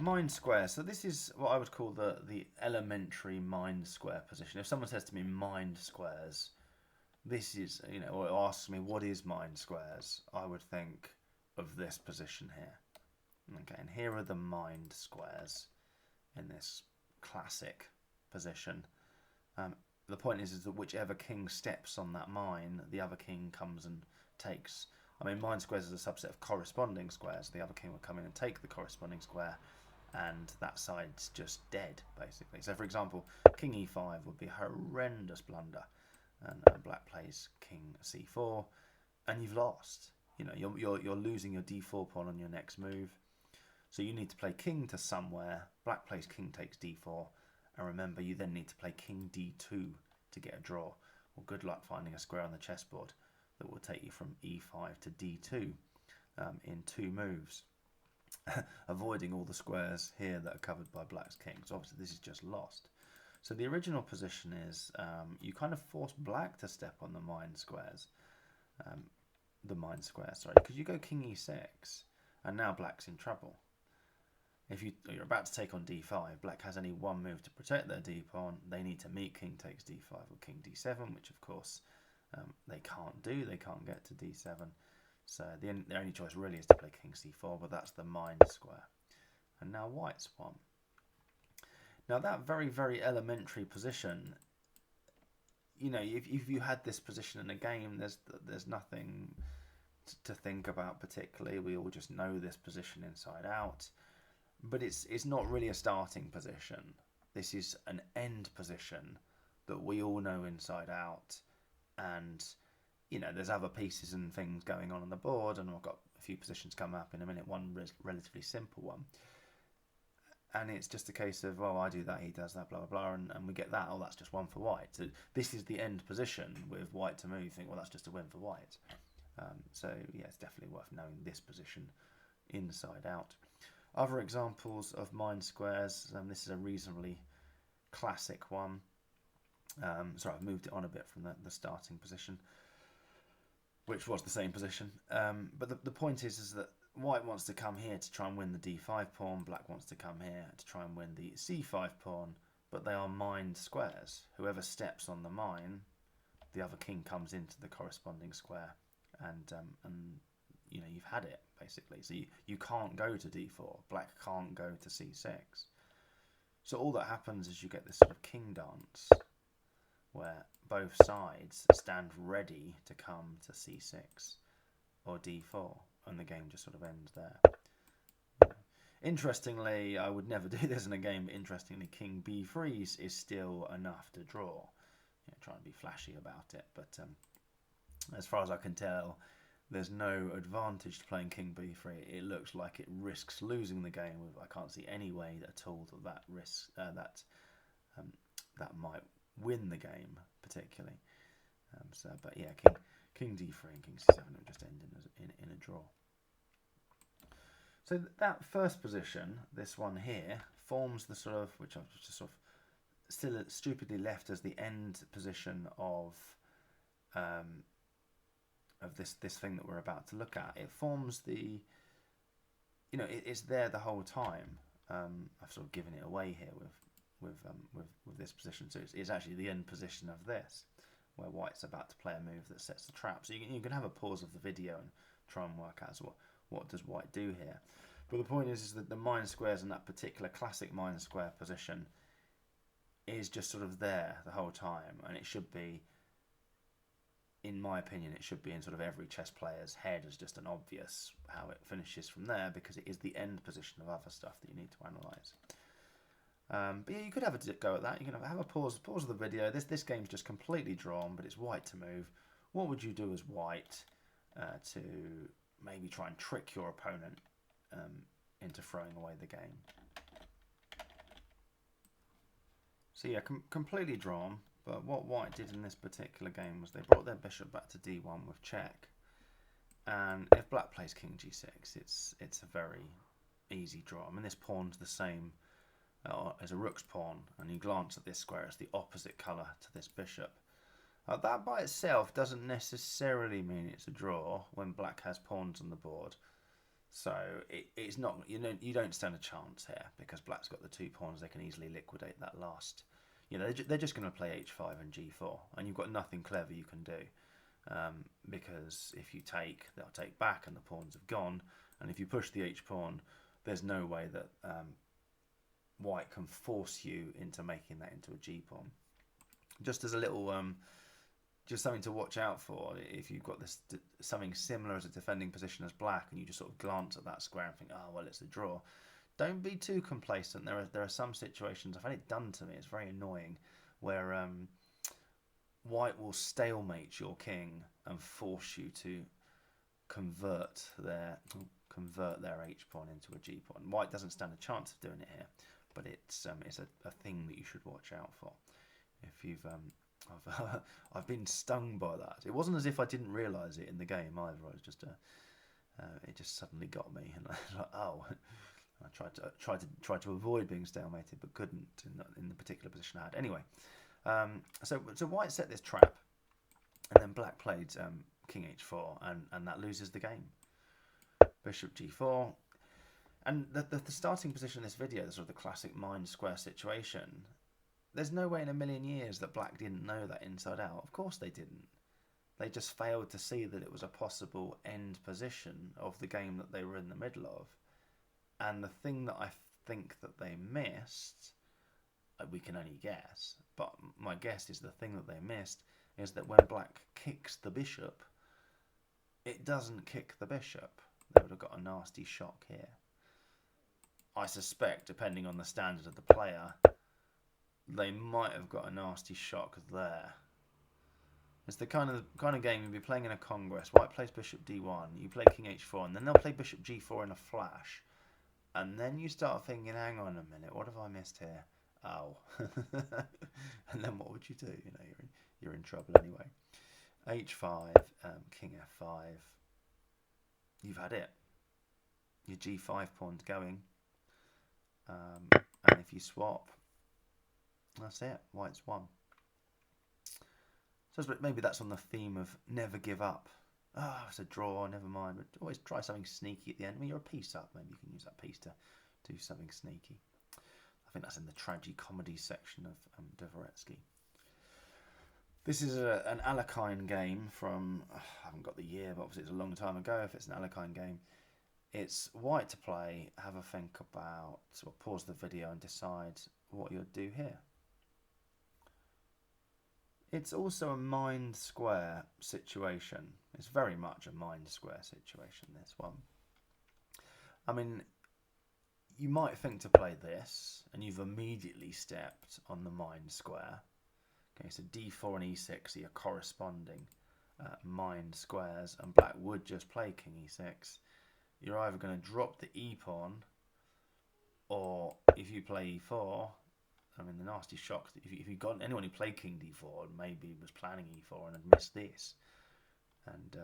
Mind square. So this is what I would call the elementary mind square position. If someone says to me mind squares, this is, or asks me what is mind squares, I would think of this position here. Okay, and here are the mind squares in this classic position. The point is that whichever king steps on that mine, the other king comes and takes. I mean, mind squares is a subset of corresponding squares. The other king will come in and take the corresponding square, and that side's just dead, basically. So, for example, king e5 would be a horrendous blunder, and black plays king c4, and you've lost. You're losing your d4 pawn on your next move. So you need to play king to somewhere. Black plays king takes d4. And remember, you then need to play king d2 to get a draw. Well, good luck finding a square on the chessboard that will take you from e5 to d2 in 2 moves. Avoiding all the squares here that are covered by black's king. So obviously this is just lost. So the original position is you kind of force black to step on the mind squares. Because you go king e6, and now black's in trouble. If you're about to take on d5, black has only one move to protect their d pawn. They need to meet king takes d5 or king d7, which of course they can't do. They can't get to d7. So their only choice really is to play king c4, but that's the mind square. And now white's won. Now that very, very elementary position, if you had this position in a game, there's nothing to think about particularly. We all just know this position inside out. But it's not really a starting position. This is an end position that we all know inside out. And, there's other pieces and things going on the board. And I've got a few positions come up in a minute. One relatively simple one. And it's just a case of, well, I do that, he does that, blah, blah, blah. And we get that. Oh, that's just one for white. So this is the end position with white to move. You think, well, that's just a win for white. Yeah, it's definitely worth knowing this position inside out. Other examples of mind squares, this is a reasonably classic one. Sorry, I've moved it on a bit from the starting position, which was the same position. But the point is that white wants to come here to try and win the d5 pawn, black wants to come here to try and win the c5 pawn, but they are mind squares. Whoever steps on the mine, the other king comes into the corresponding square, and you've had it, basically. So you can't go to d4. Black can't go to c6. So all that happens is you get this sort of king dance where both sides stand ready to come to c6 or d4, and the game just sort of ends there. Interestingly, I would never do this in a game, but interestingly, king b3 is still enough to draw. Try and be flashy about it, but as far as I can tell, there's no advantage to playing king b3. It looks like it risks losing the game. I can't see any way at all that that might win the game particularly. But yeah, king d3 and king c7 will just end in a draw. So that first position, this one here, forms the sort of, which I've just sort of still stupidly left as the end position of this thing that we're about to look at. It forms the, it's there the whole time. I've sort of given it away here with this position. So it's actually the end position of this, where white's about to play a move that sets the trap. So you can have a pause of the video and try and work out what does white do here. But the point is that the mind squares in that particular classic mind square position is just sort of there the whole time, and it should be, in my opinion, it should be in sort of every chess player's head as just an obvious how it finishes from there, because it is the end position of other stuff that you need to analyse. But yeah, you could have a go at that. You can have a pause of the video. This game's just completely drawn, but it's white to move. What would you do as white to maybe try and trick your opponent into throwing away the game? So yeah, completely drawn. But what white did in this particular game was they brought their bishop back to d1 with check. And if black plays king g6, it's a very easy draw. I mean, this pawn's the same as a rook's pawn, and you glance at this square, it's the opposite colour to this bishop. That by itself doesn't necessarily mean it's a draw when black has pawns on the board. So it's not, you don't stand a chance here because black's got the 2 pawns. They can easily liquidate that last. They're just going to play h5 and g4, and you've got nothing clever you can do, because if you take, they'll take back, and the pawns have gone. And if you push the h pawn, there's no way that white can force you into making that into a g pawn. Just as a little just something to watch out for, if you've got this something similar as a defending position as black, and you just sort of glance at that square and think, oh well, it's a draw. Don't be too complacent. There are some situations, I've had it done to me, it's very annoying, where white will stalemate your king and force you to convert their h pawn into a g pawn. White doesn't stand a chance of doing it here, but it's a thing that you should watch out for. If you've I've been stung by that. It wasn't as if I didn't realise it in the game either. I was just it just suddenly got me, and I was like, oh. I tried to avoid being stalemated, but couldn't in the particular position I had. Anyway, so white set this trap, and then black played king h4, and that loses the game. Bishop g4, and the starting position of this video, the sort of the classic mind square situation. There's no way in a million years that black didn't know that inside out. Of course they didn't. They just failed to see that it was a possible end position of the game that they were in the middle of. And the thing that I think that they missed, we can only guess, but my guess is the thing that they missed is that when black kicks the bishop, it doesn't kick the bishop. They would have got a nasty shock here. I suspect, depending on the standard of the player, they might have got a nasty shock there. It's the kind of game you'd be playing in a Congress. White plays bishop d1, you play king h4, and then they'll play bishop g4 in a flash. And then you start thinking, hang on a minute, what have I missed here? Oh. And then what would you do? You're in trouble anyway. h5, king f5. You've had it. Your g5 pawn's going. And if you swap, that's it. White's won. So maybe that's on the theme of never give up. Oh, it's a draw, never mind. But always try something sneaky at the end. When you're a piece up, maybe you can use that piece to do something sneaky. I think that's in the tragi-comedy section of Dvoretsky. This is an Alekhine game from, I haven't got the year, but obviously it's a long time ago if it's an Alekhine game. It's white to play, have a think about, or pause the video and decide what you'll do here. It's also a mind square situation. It's very much a mind square situation, this one. I mean, you might think to play this, and you've immediately stepped on the mind square. Okay, so d4 and e6 are your corresponding mind squares, and black would just play king e6. You're either going to drop the e pawn, or if you play e4, I mean, the nasty shock, if you got anyone who played king d4 and maybe was planning e4 and had missed this, and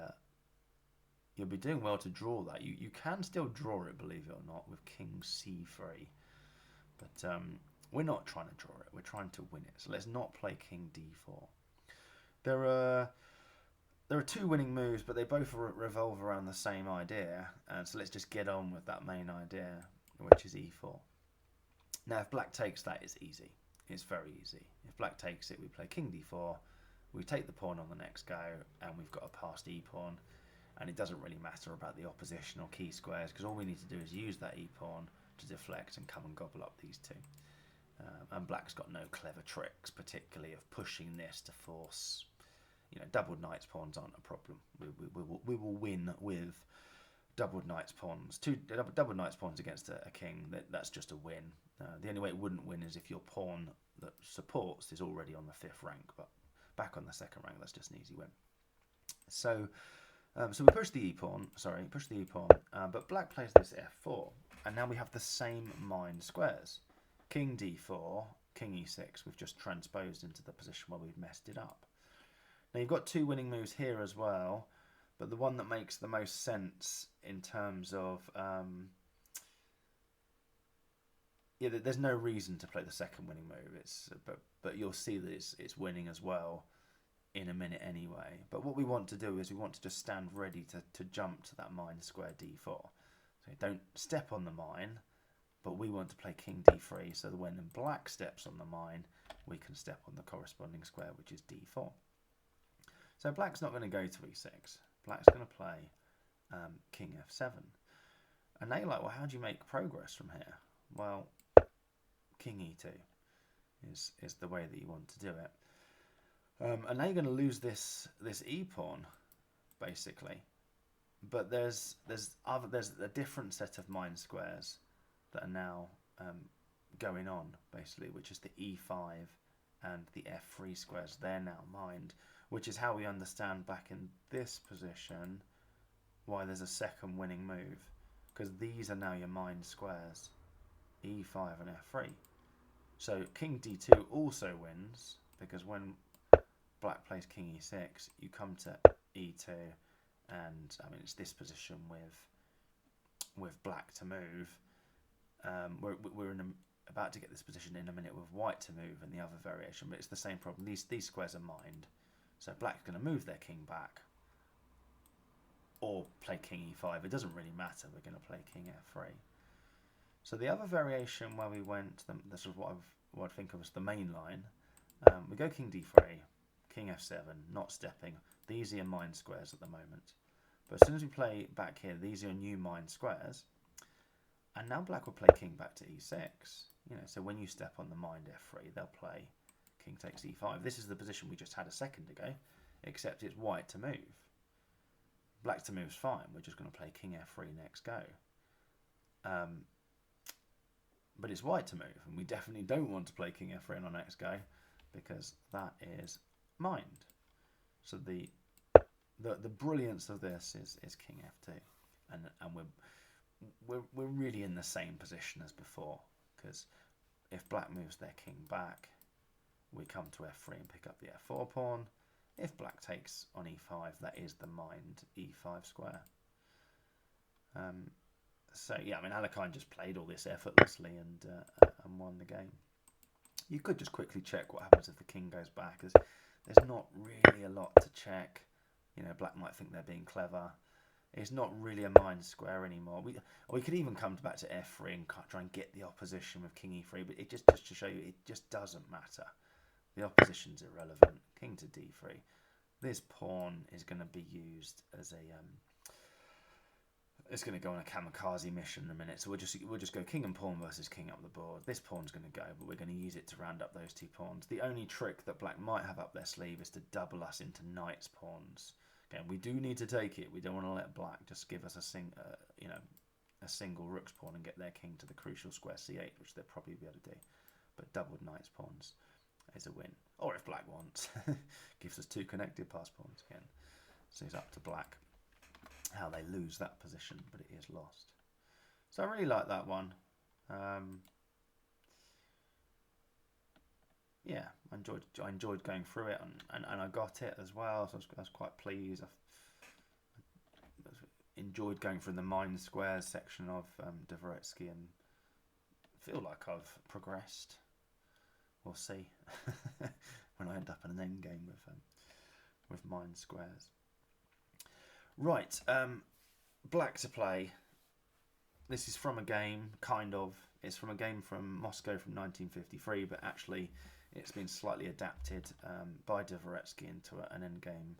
you'll be doing well to draw that. You can still draw it, believe it or not, with king c3. But we're not trying to draw it. We're trying to win it. So let's not play king d4. There are two winning moves, but they both revolve around the same idea. And so let's just get on with that main idea, which is e4. Now, if black takes that, it's easy. It's very easy. If black takes it, we play king d4. We take the pawn on the next go, and we've got a passed e-pawn. And it doesn't really matter about the opposition or key squares, because all we need to do is use that e-pawn to deflect and come and gobble up these two. And black's got no clever tricks, particularly of pushing this to force. Doubled knight's pawns aren't a problem. We will win with doubled knight's pawns. Doubled knight's pawns against a king, that's just a win. The only way it wouldn't win is if your pawn that supports is already on the 5th rank, but back on the 2nd rank, that's just an easy win. So we push the e-pawn, but black plays this f4, and now we have the same mind squares. King d4, king e6, we've just transposed into the position where we've messed it up. Now you've got two winning moves here as well, but the one that makes the most sense in terms of there's no reason to play the second winning move. But you'll see that it's winning as well in a minute anyway. But what we want to do is we want to just stand ready to jump to that mind square d4. So So don't step on the mine, but we want to play king d3, so that when black steps on the mine, we can step on the corresponding square, which is d4. So black's not going to go to e6. Black's going to play king f7. And now you're like, well, how do you make progress from here? Well, king e2 is the way that you want to do it. And now you're going to lose this e pawn, basically. But there's a different set of mine squares that are now going on, basically, which is the e5 and the f3 squares. They're now mined, which is how we understand back in this position why there's a second winning move, because these are now your mined squares, e5 and f3. So king d2 also wins, because when black plays king e6, you come to e2, and I mean it's this position with black to move. We're about to get this position in a minute with white to move and the other variation, but it's the same problem. These squares are mined, so black's going to move their king back or play king e5. It doesn't really matter. We're going to play king f3. So the other variation where we went, this is what I'd think of as the main line. We go king d3, king f7, not stepping. These are your mined squares at the moment. But as soon as we play back here, these are your new mined squares. And now black will play king back to e6. So when you step on the mined f3, they'll play king takes e5. This is the position we just had a second ago, except it's white to move. Black to move is fine. We're just going to play king f3 next go. But it's white to move, and we definitely don't want to play king f3 on our next go, because that is mined. So the brilliance of this is king f2, and we're really in the same position as before, because if black moves their king back, we come to f3 and pick up the f4 pawn. If black takes on e5, that is the mined e5 square. So yeah, I mean Alekhine just played all this effortlessly and won the game. You could just quickly check what happens if the king goes back. There's not really a lot to check. Black might think they're being clever. It's not really a mined square anymore. We could even come back to f3 and try and get the opposition with king e3, but it just to show you, it just doesn't matter. The opposition's irrelevant. King to d3. This pawn is going to be used as a it's going to go on a kamikaze mission in a minute. So we'll just go king and pawn versus king up the board. This pawn's going to go, but we're going to use it to round up those two pawns. The only trick that black might have up their sleeve is to double us into knight's pawns. Again, we do need to take it. We don't want to let black just give us a single rook's pawn and get their king to the crucial square c8, which they'll probably be able to do. But doubled knight's pawns is a win. Or if black wants, gives us two connected pass pawns again. So it's up to black how they lose that position, but it is lost. So I really like that one. Yeah, I enjoyed going through it, and I got it as well, so I was quite pleased. I enjoyed going through the mined squares section of Dvoretsky, and feel like I've progressed. We'll see when I end up in an end game with mined squares. Right, black to play. This is from a game, kind of. It's from a game from Moscow from 1953, but actually it's been slightly adapted by Dvoretsky into an endgame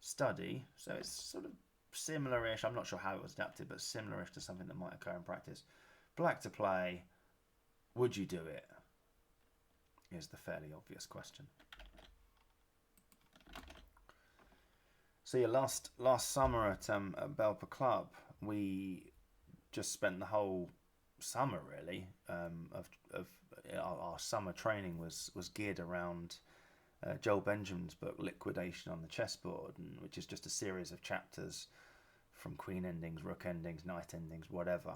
study. So it's sort of similar-ish. I'm not sure how it was adapted, but similar-ish to something that might occur in practice. Black to play. Would you do it? Is the fairly obvious question. So yeah, last summer at Belper Club, we just spent the whole summer really of our summer training was geared around Joel Benjamin's book Liquidation on the Chessboard, which is just a series of chapters from queen endings, rook endings, knight endings, whatever.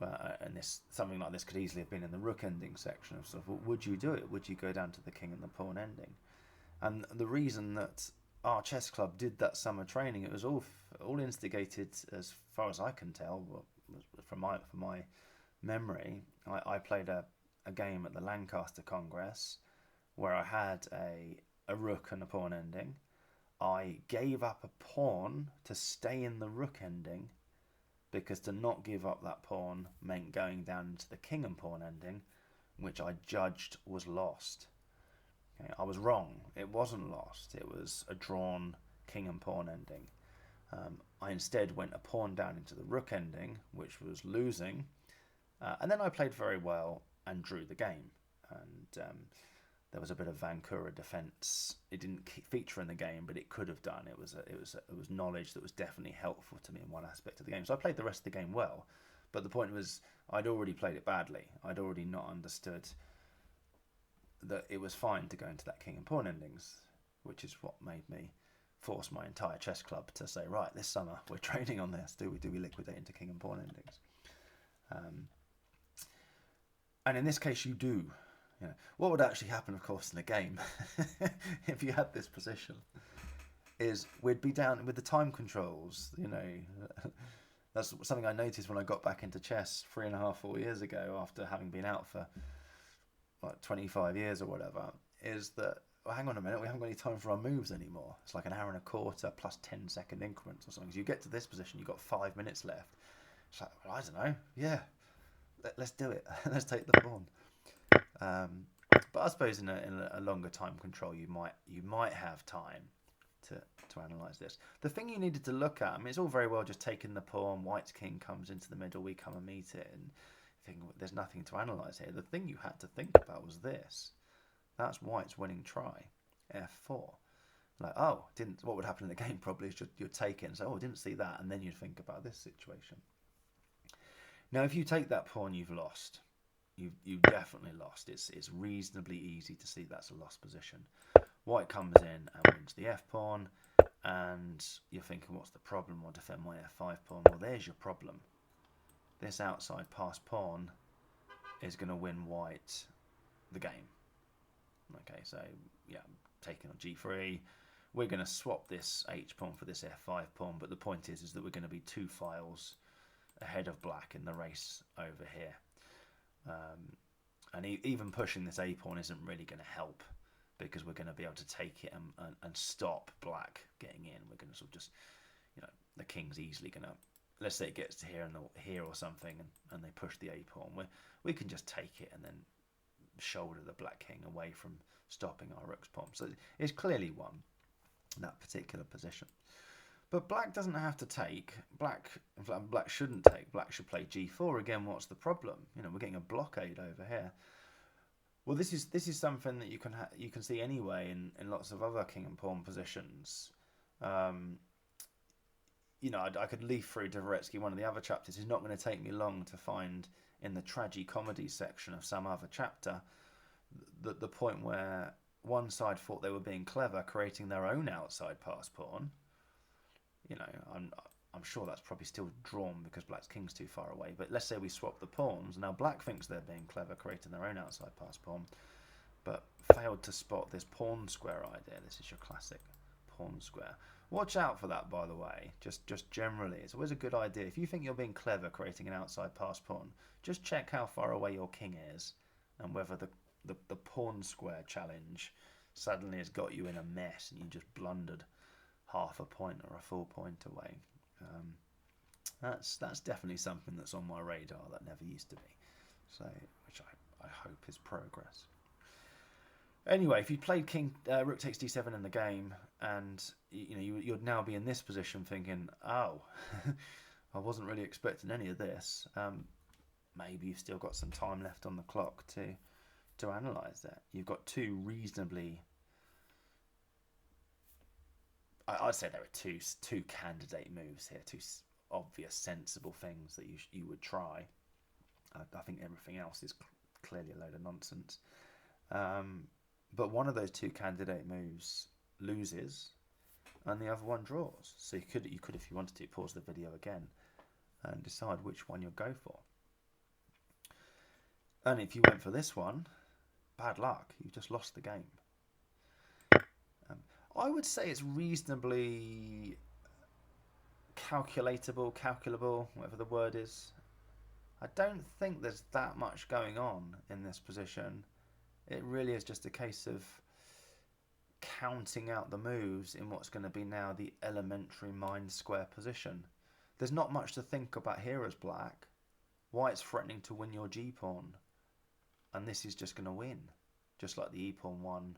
And something like this could easily have been in the rook ending section of sort of, would you do it? Would you go down to the king and the pawn ending? And the reason that our chess club did that summer training, it was all instigated, as far as I can tell, from my memory. I played a game at the Lancaster Congress where I had a rook and a pawn ending. I gave up a pawn to stay in the rook ending, because to not give up that pawn meant going down into the king and pawn ending, which I judged was lost. Okay, I was wrong. It wasn't lost. It was a drawn king and pawn ending. I instead went a pawn down into the rook ending, which was losing, and then I played very well and drew the game. And there was a bit of Vancouver defence. It didn't feature in the game, but it could have done. It was knowledge that was definitely helpful to me in one aspect of the game. So I played the rest of the game well, but the point was I'd already played it badly. I'd already not understood that it was fine to go into that king and pawn endings, which is what made me force my entire chess club to say, right, this summer we're training on this. Do we liquidate into king and pawn endings? And in this case, you do. You know, what would actually happen, of course, in a game if you had this position is we'd be down with the time controls. You know, that's something I noticed when I got back into chess 3.5, 4 years ago after having been out for like 25 years or whatever, is that, well, hang on a minute, we haven't got any time for our moves anymore. It's like an hour and a quarter plus 10-second increments or something. So you get to this position, you've got 5 minutes left. It's like, well, I don't know. Yeah, let's do it. Let's take the pawn. But I suppose in a longer time control, you might have time to analyse this. The thing you needed to look at, I mean, it's all very well just taking the pawn, white's king comes into the middle, we come and meet it, and think there's nothing to analyse here. The thing you had to think about was this. That's white's winning try, f4. Like, oh, what would happen in the game probably is you'd take it and say, oh, I didn't see that, and then you'd think about this situation. Now, if you take that pawn, you've lost. You've definitely lost. It's reasonably easy to see that's a lost position. White comes in and wins the f-pawn, and you're thinking, what's the problem? I'll defend my f5 pawn. Well, there's your problem. This outside passed pawn is going to win white the game. Okay, so yeah, taking on g3. We're going to swap this h-pawn for this f5 pawn, but the point is that we're going to be 2 files ahead of black in the race over here. And even pushing this a-pawn isn't really going to help, because we're going to be able to take it and stop black getting in. We're going to sort of just, you know, the king's easily going to, let's say it gets to here or something, and they push the a-pawn. We can just take it and then shoulder the black king away from stopping our rook's pawn. So it's clearly won that particular position. But black doesn't have to take. Black shouldn't take. Black should play g4 again. What's the problem? You know, we're getting a blockade over here. Well, this is something that you can see anyway in lots of other king and pawn positions. You know, I could leaf through Dvoretsky, one of the other chapters. It's not going to take me long to find in the tragi-comedy section of some other chapter the point where one side thought they were being clever, creating their own outside pass pawn. You know, I'm sure that's probably still drawn because black's king's too far away. But let's say we swap the pawns. Now black thinks they're being clever, creating their own outside pass pawn, but failed to spot this pawn square idea. This is your classic pawn square. Watch out for that, by the way. Just generally, it's always a good idea. If you think you're being clever creating an outside pass pawn, just check how far away your king is and whether the pawn square challenge suddenly has got you in a mess and you just blundered half a point or a full point away. That's definitely something that's on my radar that never used to be. So, which I hope is progress. Anyway, if you played rook takes d7 in the game, and you know you'd now be in this position thinking, oh, I wasn't really expecting any of this. Maybe you've still got some time left on the clock to analyse that. You've got two reasonably, I'd say there are two candidate moves here, two obvious, sensible things that you would try. I think everything else is clearly a load of nonsense. But one of those two candidate moves loses, and the other one draws. So you could, if you wanted to, pause the video again and decide which one you'll go for. And if you went for this one, bad luck. You just lost the game. I would say it's reasonably calculable, whatever the word is. I don't think there's that much going on in this position. It really is just a case of counting out the moves in what's going to be now the elementary mind square position. there's not much to think about here as black. White's threatening to win your G pawn, and this is just going to win, just like the E pawn won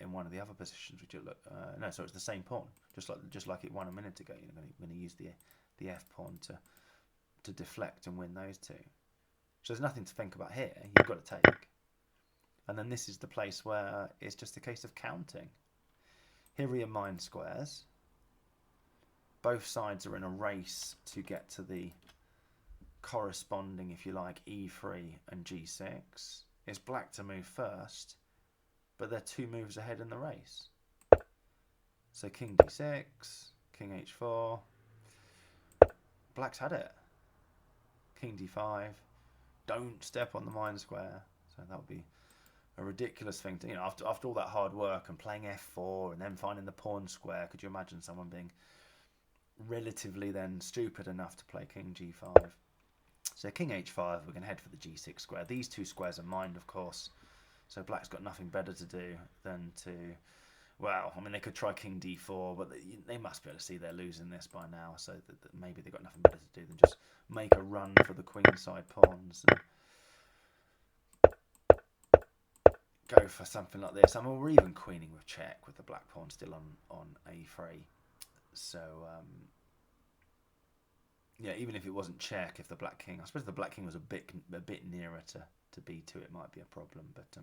in one of the other positions. Which no, so it's the same pawn, just like it won a minute ago. You're going to use the F pawn to deflect and win those two. So there's nothing to think about here. You've got to take, and then this is the place where it's just a case of counting. Here are your mine squares. Both sides are in a race to get to the corresponding, if you like, E3 and G6. It's black to move first, but they're 2 moves ahead in the race. So king D6, king H4. Black's had it. King D5. Don't step on the mine square. So that would be a ridiculous thing to, after all that hard work and playing F4 and then finding the pawn square. Could you imagine someone being relatively then stupid enough to play king G5? So king H5, we're going to head for the G6 square. These 2 squares are mined, of course. So black's got nothing better to do than to, well, I mean, they could try king D4, but they must be able to see they're losing this by now. So that maybe they've got nothing better to do than just make a run for the queenside pawns and go for something like this. I mean, we're even queening with check with the black pawn still on A3. So, yeah, even if it wasn't check, if the black king, I suppose the black king was a bit nearer to B2, it might be a problem. But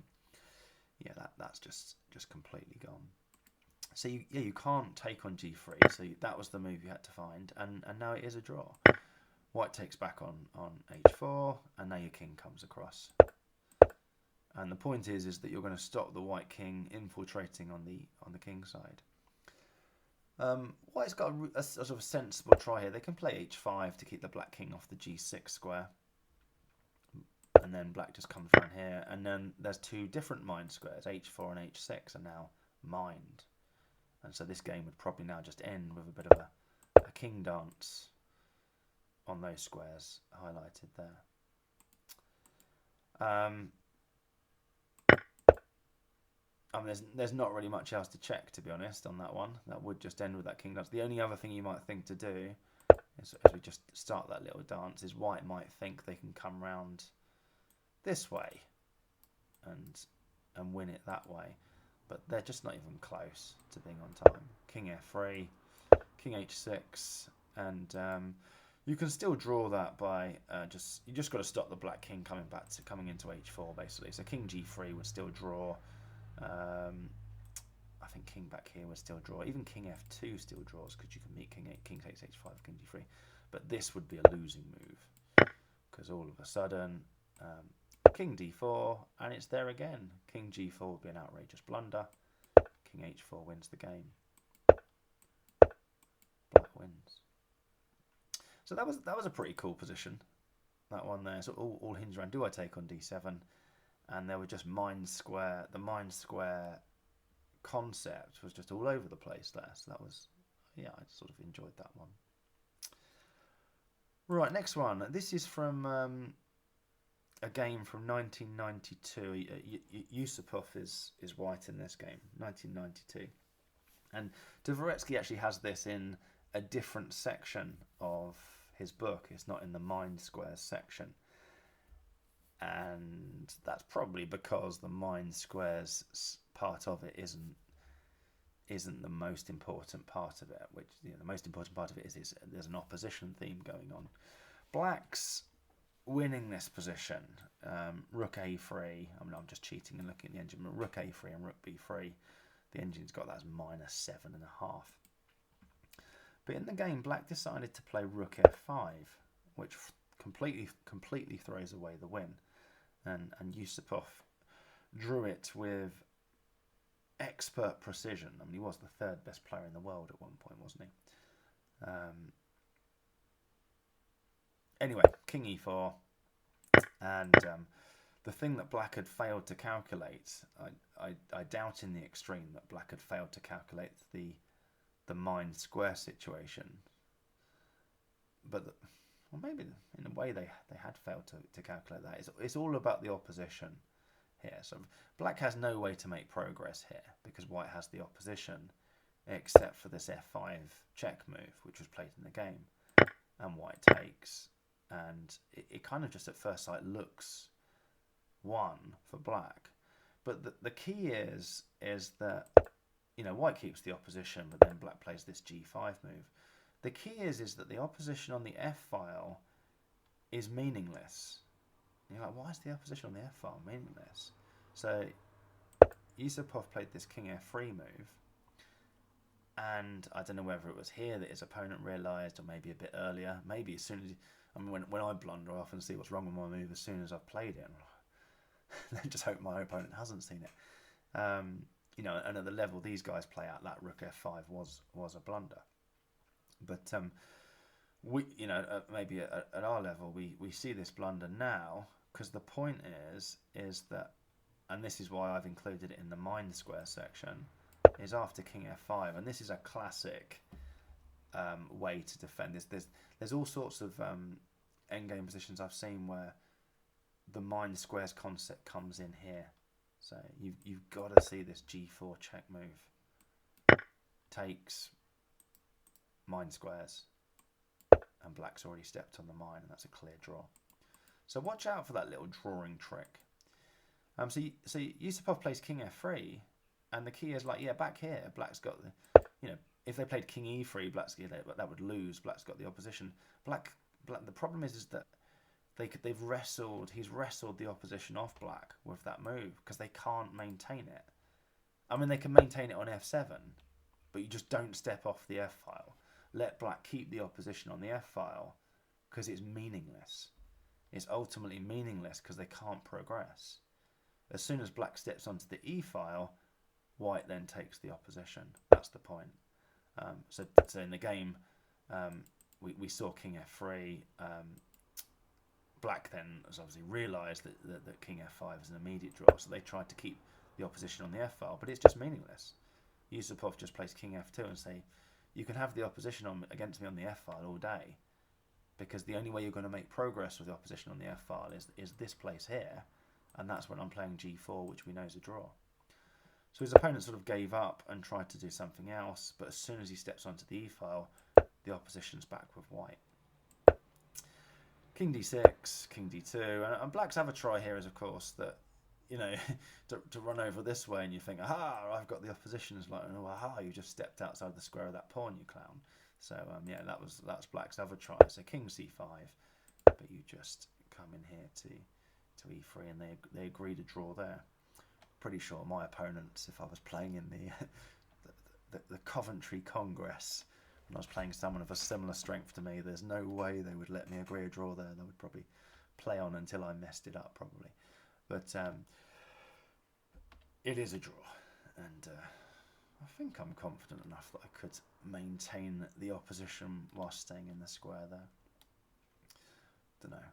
yeah, that's just completely gone. So you can't take on G3. So that was the move you had to find, and now it is a draw. White takes back on H4, and now your king comes across. And the point is that you're going to stop the white king infiltrating on the king side. White's got a sort of sensible try here. They can play H5 to keep the black king off the G6 square. And then black just comes around here. And then there's 2 different mine squares. H4 and H6 are now mined. And so this game would probably now just end with a bit of a king dance on those squares highlighted there. I mean, there's not really much else to check, to be honest, on that one. That would just end with that king dance. The only other thing you might think to do, is, as we just start that little dance, is white might think they can come round this way and win it that way. But they're just not even close to being on time. King F3, king H6, and you can still draw that by you just got to stop the black king coming into H4 basically. So king G3 would still draw. I think king back here would still draw. Even king F2 still draws because you can meet king takes H5, king G3. But this would be a losing move because all of a sudden king D4 and it's there again. King G4 would be an outrageous blunder. King H4 wins the game. Black wins. So that was a pretty cool position, that one there. So all hinged around, do I take on D7? And there were just the mine square concept was just all over the place there. So that was, yeah, I sort of enjoyed that one. Right, next one. This is from a game from 1992. Yusupov is white in this game, 1992. And Dvoretsky actually has this in a different section of his book. It's not in the mine squares section. And that's probably because the mine squares part of it isn't the most important part of it. Which the most important part of it is there's an opposition theme going on. Black's winning this position. Rook A3. I mean, I'm just cheating and looking at the engine. But Rook A3 and Rook B3. The engine's got that as -7.5. But in the game, Black decided to play Rook F5, which completely throws away the win. And Yusupov drew it with expert precision. I mean, he was the 3rd best player in the world at one point, wasn't he? Anyway, king E4. And the thing that Black had failed to calculate, I doubt in the extreme that Black had failed to calculate the mine square situation. But well, maybe in a way they had failed to calculate that. It's all about the opposition here. So Black has no way to make progress here because White has the opposition. except for this f5 check move, which was played in the game, and white takes, and it kind of just at first sight looks won for black. But the key is that, you know, white keeps the opposition, but then black plays this g5 move. The key is that the opposition on the f file is meaningless. And you're like, why is the opposition on the f file meaningless? So Yusupov played this king f3 move, and I don't know whether it was here that his opponent realised, or maybe a bit earlier, maybe as soon as I mean, when I blunder, I often see what's wrong with my move as soon as I've played it. I just hope my opponent hasn't seen it. You know, and at the level these guys play at, that rook f5 was a blunder. But we, you know, maybe at our level, we see this blunder now, because the point is that, and this is why I've included it in the mind square section, is after king f5, and this is a classic way to defend. There's all sorts of endgame positions I've seen where the mind squares concept comes in here. So you've got to see this g4 check move. Takes, mind squares, and black's already stepped on the mine, and that's a clear draw. So watch out for that little drawing trick. So Yusupov plays king f3, and the key is like, yeah, back here, black's got the, you know, if they played king e3, that would lose. Black's got the opposition. Black. The problem is that he's wrestled the opposition off black with that move, because they can't maintain it. I mean, they can maintain it on f7, but you just don't step off the f file. Let black keep the opposition on the f file, because it's meaningless. It's ultimately meaningless because they can't progress. As soon as black steps onto the e file, white then takes the opposition. That's the point. So in the game, we saw king f3. Black then has obviously realised that king f5 is an immediate draw, so they tried to keep the opposition on the f file, but it's just meaningless. Yusupov just plays king f2 and say, you can have the opposition against me on the f file all day, because the only way you're going to make progress with the opposition on the f file is this place here, and that's when I'm playing g4, which we know is a draw. So his opponent sort of gave up and tried to do something else, but as soon as he steps onto the e file, the opposition's back with white. King d6, king d2, and black's other try here is, of course, that, you know, to run over this way, and you think, aha, I've got the opposition. Is like, oh, aha, you just stepped outside the square of that pawn, you clown. So yeah, that's black's other try. So king c5, but you just come in here to e3, and they agree to draw there. Pretty sure my opponents, if I was playing in the Coventry Congress, when I was playing someone of a similar strength to me, there's no way they would let me agree a draw there. They would probably play on until I messed it up, probably. But it is a draw, and I think I'm confident enough that I could maintain the opposition while staying in the square there. Don't know,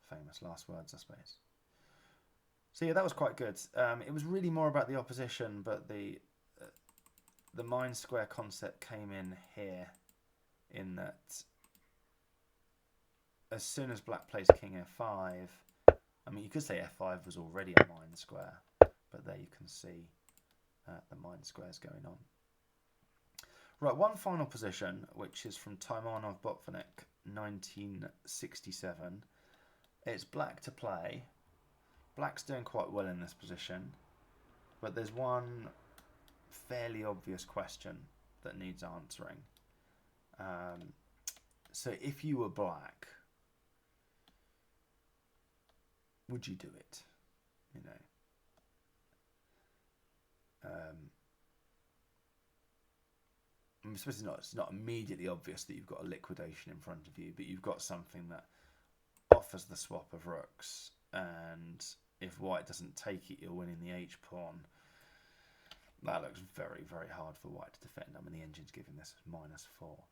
famous last words, I suppose. So yeah, that was quite good. It was really more about the opposition, but the mind square concept came in here, in that as soon as black plays king f5, I mean, you could say f5 was already a mind square, but there you can see the mind squares going on. Right, one final position, which is from Taimanov Botvinnik, 1967. It's black to play. Black's doing quite well in this position, but there's one fairly obvious question that needs answering. So if you were black, would you do it? You know, I suppose it's not immediately obvious that you've got a liquidation in front of you, but you've got something that offers the swap of rooks, and if white doesn't take it, you're winning the h-pawn. That looks very, very hard for white to defend. I mean, the engine's giving this -4.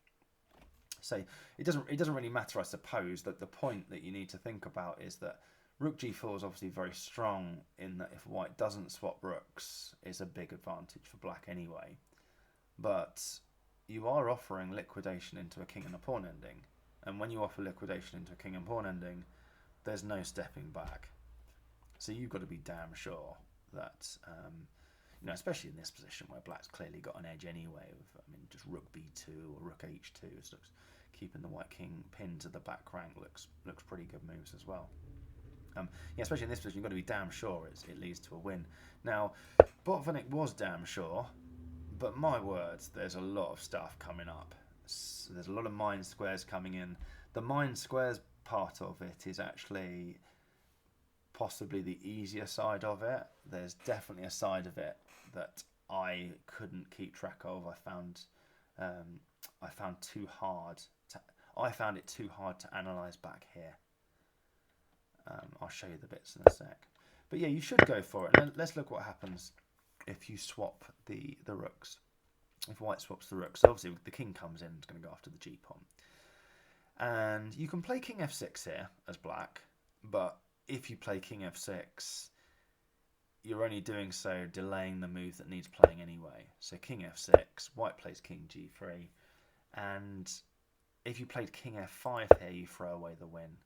So it doesn't really matter, I suppose. That the point that you need to think about is that rook g4 is obviously very strong, in that if white doesn't swap rooks, it's a big advantage for black anyway. But you are offering liquidation into a king and a pawn ending, and when you offer liquidation into a king and pawn ending, there's no stepping back. So you've got to be damn sure that especially in this position where black's clearly got an edge anyway. Just rook b2 or rook h2, so keeping the white king pinned to the back rank looks pretty good moves as well. Especially in this position, you've got to be damn sure it leads to a win. Now, Botvinnik was damn sure, but my words, there's a lot of stuff coming up. So there's a lot of mine squares coming in. The mine squares part of it is actually possibly the easier side of it. There's definitely a side of it that I couldn't keep track of. I found it too hard to analyse back here. I'll show you the bits in a sec. But yeah, you should go for it. And let's look what happens if you swap the rooks. If white swaps the rooks, so obviously the king comes in, it's going to go after the g-pawn. And you can play king f6 here as black, but if you play king f6, you're only doing so delaying the move that needs playing anyway. So king f6, white plays king g3, and if you played king f5 here, you throw away the win.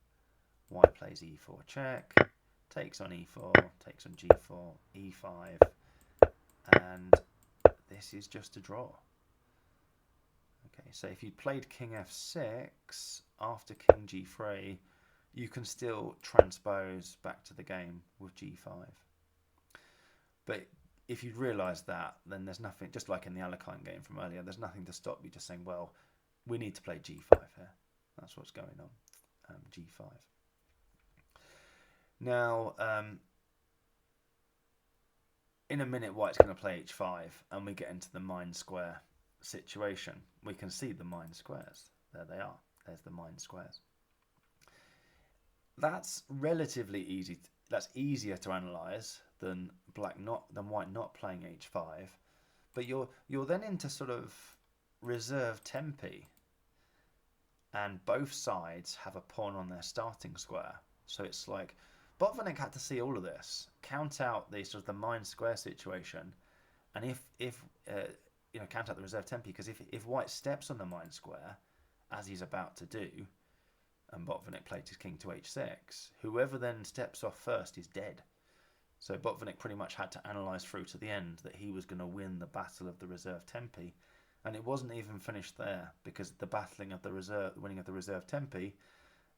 White plays e4 check, takes on e4, takes on g4, e5, and this is just a draw. Okay, so if you played king f6 after king g3, you can still transpose back to the game with g5. But if you'd realised that, then there's nothing, just like in the Alekhine game from earlier, there's nothing to stop you just saying, well, we need to play g5 here. That's what's going on, g5. Now, in a minute, white's going to play h5, and we get into the mine square situation. We can see the mine squares. There they are. There's the mine squares. That's relatively easy. That's easier to analyse than white not playing h5. But you're then into sort of reserve tempi, and both sides have a pawn on their starting square. So it's like Botvinnik had to see all of this, count out the sort of the mine square situation, and if count out the reserve tempi, because if white steps on the mine square, as he's about to do, and Botvinnik played his king to h6, whoever then steps off first is dead. So Botvinnik pretty much had to analyse through to the end that he was going to win the battle of the reserve tempi, and it wasn't even finished there, because the winning of the reserve tempi,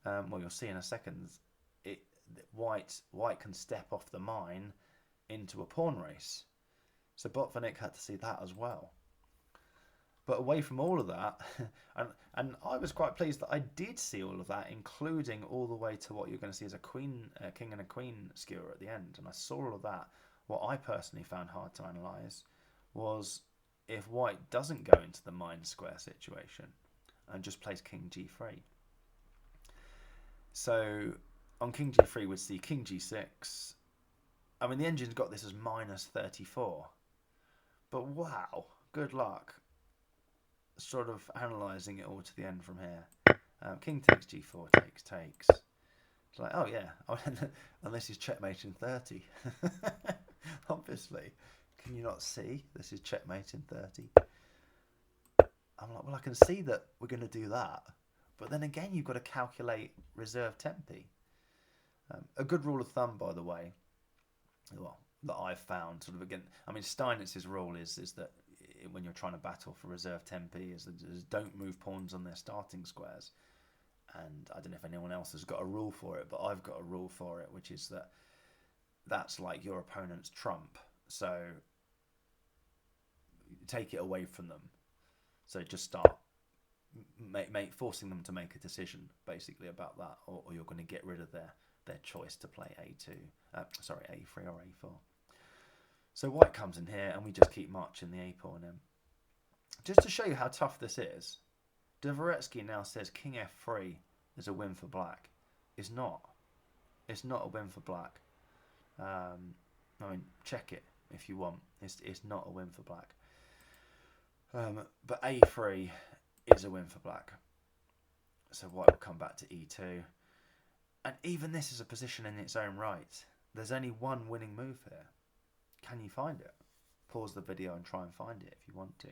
well, you'll see in a second, white can step off the mine into a pawn race. So Botvinnik had to see that as well. But away from all of that, and I was quite pleased that I did see all of that, including all the way to what you're going to see as a king and a queen skewer at the end. And I saw all of that. What I personally found hard to analyse was if white doesn't go into the mine square situation and just plays king g3. So on king g3 we'd see king g6. I mean, the engine's got this as -34. But wow, good luck sort of analysing it all to the end from here. King takes g4, takes. It's like, oh yeah, and this is checkmate in 30. Obviously. Can you not see? This is checkmate in 30. I'm like, well, I can see that we're going to do that. But then again, you've got to calculate reserve tempi. A good rule of thumb, by the way, well, that I've found, sort of again, I mean, Steinitz's rule is that when you're trying to battle for reserve tempi, is don't move pawns on their starting squares. And I don't know if anyone else has got a rule for it, but I've got a rule for it, which is that's like your opponent's trump. So take it away from them. So just start forcing them to make a decision, basically, about that, or you're going to get rid of their choice to play A3 or A4. So white comes in here, and we just keep marching the A pawn in. Just to show you how tough this is, Dvoretsky now says king F3 is a win for black. It's not. It's not a win for black. I mean, check it if you want. It's not a win for black. But A3 is a win for black. So white will come back to E2. And even this is a position in its own right. There's only one winning move here. Can you find it? Pause the video and try and find it if you want to.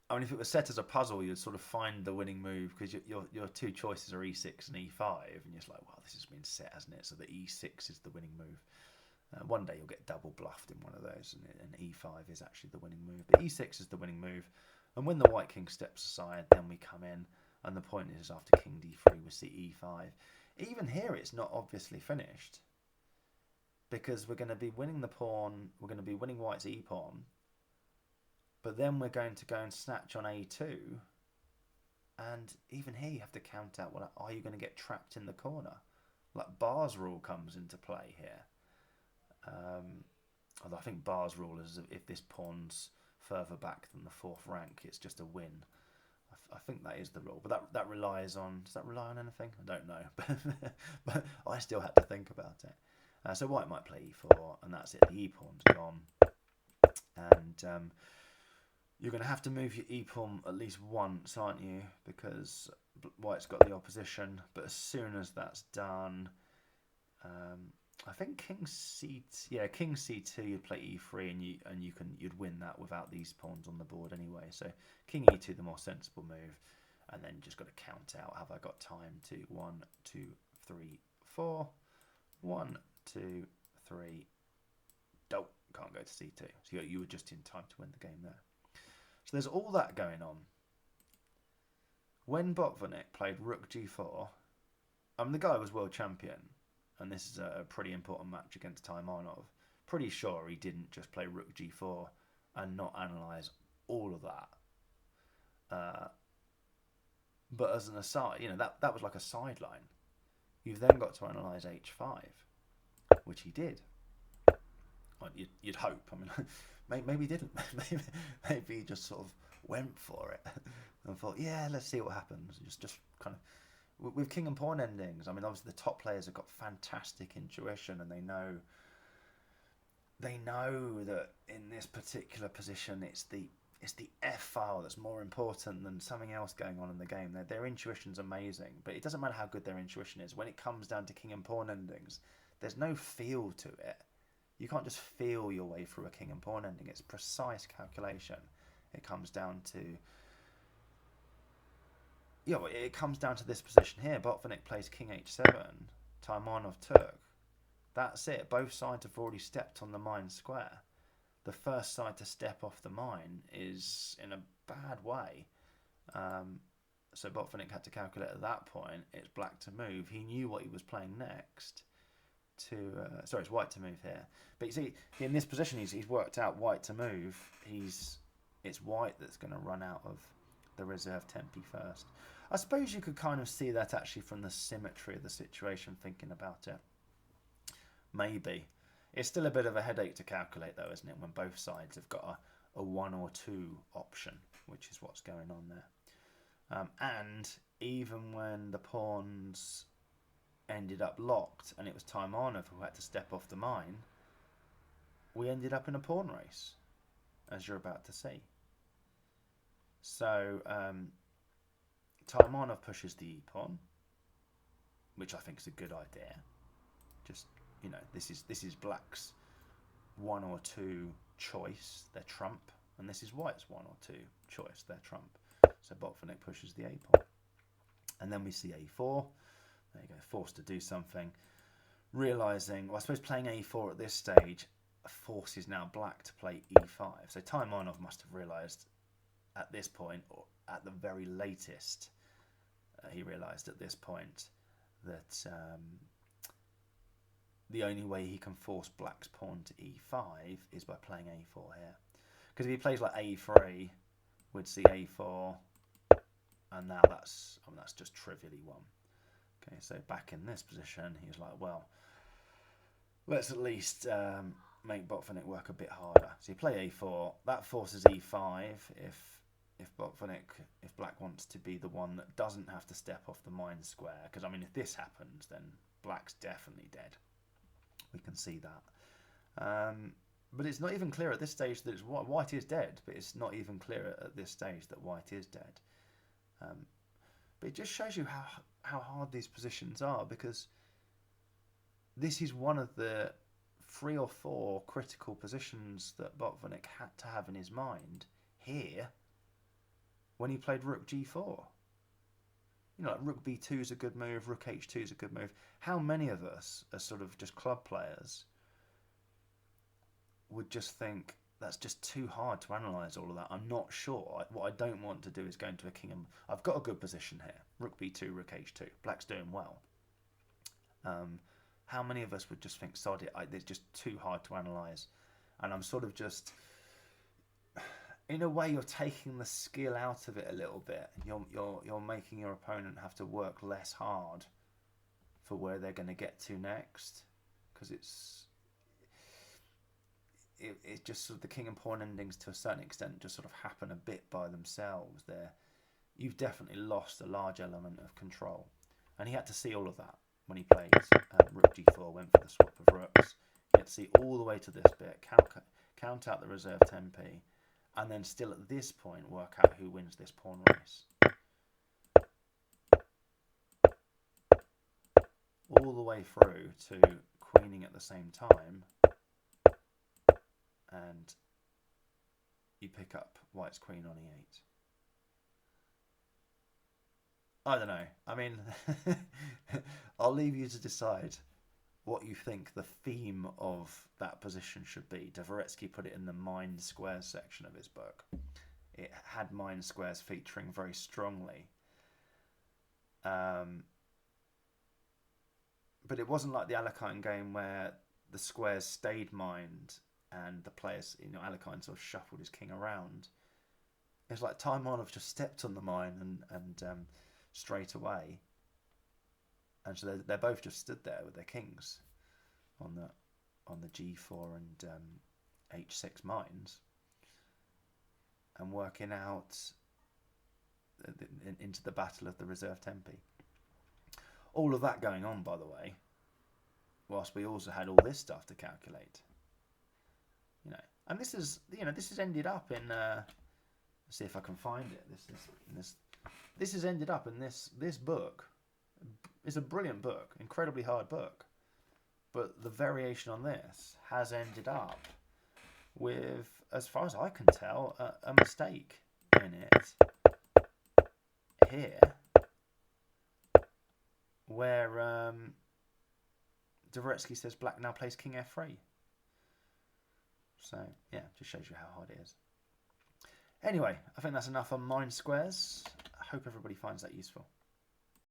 I mean, if it was set as a puzzle, you'd sort of find the winning move, because your two choices are E6 and E5, and you're just like, well, this has been set, hasn't it? So the E6 is the winning move. One day you'll get double bluffed in one of those, and e5 is actually the winning move. But e6 is the winning move, and when the white king steps aside, then we come in, and the point is after king d3 we see e5. Even here it's not obviously finished, because we're going to be winning the pawn, we're going to be winning white's e-pawn, but then we're going to go and snatch on a2, and even here you have to count out, well, are you going to get trapped in the corner? Like Barr's rule comes into play here. Although I think Barr's rule is if this pawn's further back than the fourth rank, it's just a win. I think that is the rule, but that relies on. Does that rely on anything? I don't know, but I still had to think about it. So white might play e4, and that's it. The e-pawn's gone, and you're going to have to move your e-pawn at least once, aren't you? Because white's got the opposition. But as soon as that's done, I think king c2 you'd play e3, and you'd win that without these pawns on the board anyway. So king e2, the more sensible move, and then just got to count out. Have I got time to 1, 2, 3, 4, 1, 2, 3. Nope, can't go to c2. So you were just in time to win the game there. So there's all that going on. When Botvinnik played rook g4, the guy was world champion, and this is a pretty important match against Taimanov. Pretty sure he didn't just play rook g4 and not analyse all of that. But as an aside, that was like a sideline. You've then got to analyse h5, which he did. Well, you'd hope. I mean, maybe he didn't. Maybe he just sort of went for it and thought, yeah, let's see what happens. Just kind of. With king and pawn endings, I mean, obviously the top players have got fantastic intuition, and they know that in this particular position, it's the F file that's more important than something else going on in the game. Their intuition's amazing, but it doesn't matter how good their intuition is. When it comes down to king and pawn endings, there's no feel to it. You can't just feel your way through a king and pawn ending. It's precise calculation. It comes down to. It comes down to this position here. Botvinnik plays king h7, Taimanov took. That's it. Both sides have already stepped on the mine square. The first side to step off the mine is in a bad way. So Botvinnik had to calculate at that point. It's black to move. He knew what he was playing next. It's white to move here. But you see, in this position, he's worked out white to move. It's white that's going to run out of the reserve tempi first. I suppose you could kind of see that actually from the symmetry of the situation, thinking about it. Maybe. It's still a bit of a headache to calculate though, isn't it, when both sides have got a 1 or 2 option, which is what's going on there. And even when the pawns ended up locked and it was Taimanov who had to step off the mine, we ended up in a pawn race, as you're about to see. So Taimanov pushes the e-pawn, which I think is a good idea. Just, this is black's 1 or 2 choice, their trump, and this is white's 1 or 2 choice, their trump. So Botvinnik pushes the a-pawn. And then we see a4. There you go, forced to do something. Realising, I suppose playing a4 at this stage forces now black to play e5. So Taimanov must have realised at this point, or at the very latest, he realised at this point that the only way he can force black's pawn to e5 is by playing a4 here. Because if he plays like a3, we'd see a4, and now that's just trivially won. Okay, so back in this position, he was like, well, let's at least make Botvinnik work a bit harder. So you play a4, that forces e5 if black wants to be the one that doesn't have to step off the mine square. Because, I mean, if this happens, then black's definitely dead. We can see that. But it's not even clear at this stage that white is dead, but it's not even clear at this stage that white is dead. But it just shows you how hard these positions are, because this is one of the 3 or 4 critical positions that Botvinnik had to have in his mind here when he played rook g4. Like rook b2 is a good move, rook h2 is a good move. How many of us, as sort of just club players, would just think that's just too hard to analyse all of that. I'm not sure. What I don't want to do is go into a king. I've got a good position here. Rook b2, rook h2. Black's doing well. How many of us would just think, sod it, it's just too hard to analyse? And I'm sort of just, in a way, you're taking the skill out of it a little bit. You're making your opponent have to work less hard for where they're going to get to next, because it's just sort of the king and pawn endings to a certain extent just sort of happen a bit by themselves. There, you've definitely lost a large element of control, and he had to see all of that when he played rook g4, went for the swap of rooks. He had to see all the way to this bit, count out the reserve tempi, and then still at this point work out who wins this pawn race. All the way through to queening at the same time, and you pick up white's queen on e8. I don't know. I mean, I'll leave you to decide what you think the theme of that position should be. Dvoretsky put it in the mind squares section of his book. It had mind squares featuring very strongly. But it wasn't like the Alekhine game where the squares stayed mined and the players, Alekhine sort of shuffled his king around. It's like Taimanov just stepped on the mine and straight away. And so they're both just stood there with their kings on the g4 and h6 mines and working out into the battle of the reserve tempi. All of that going on, by the way, whilst we also had all this stuff to calculate. And this is ended up in. Let's see if I can find it. This has ended up in this book. It's a brilliant book, incredibly hard book, but the variation on this has ended up with, as far as I can tell, a mistake in it here, where Dvoretsky says black now plays king f3. So yeah, just shows you how hard it is. Anyway, I think that's enough on mind squares. I hope everybody finds that useful.